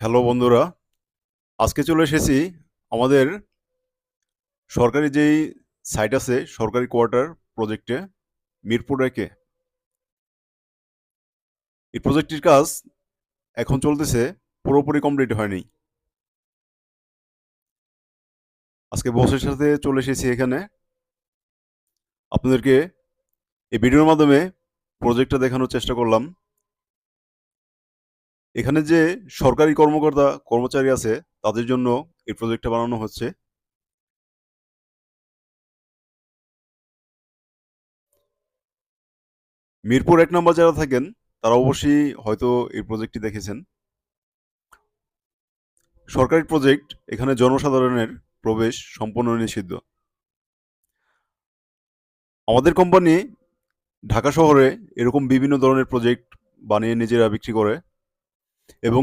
Hello বন্ধুরা, আজকে চলে এসেছি আমাদের সরকারি যেই সাইট আছে সরকারি কোয়ার্টার প্রজেক্টে মিরপুর একে। এই প্রজেক্টটির কাজ এখন চলতেছে, পুরোপুরি কমপ্লিট হয়নি। আজকে বসের সাথে চলে এসেছি এখানে আপনাদেরকে এই ভিডিওর মাধ্যমে প্রজেক্টটা দেখানোর চেষ্টা করলাম। এখানে যে সরকারি কর্মকর্তা কর্মচারী আছে তাদের জন্য এই প্রজেক্টটা বানানো হচ্ছে। মিরপুর ১ নম্বর যারা থাকেন তারা অবশ্যই হয়তো এই প্রজেক্টটি দেখেছেন। সরকারি প্রজেক্ট, এখানে জনসাধারণের প্রবেশ সম্পূর্ণ নিষিদ্ধ। আমাদের কোম্পানি ঢাকা শহরে এরকম বিভিন্ন ধরনের প্রজেক্ট বানিয়ে নিজেরা বিক্রি করে এবং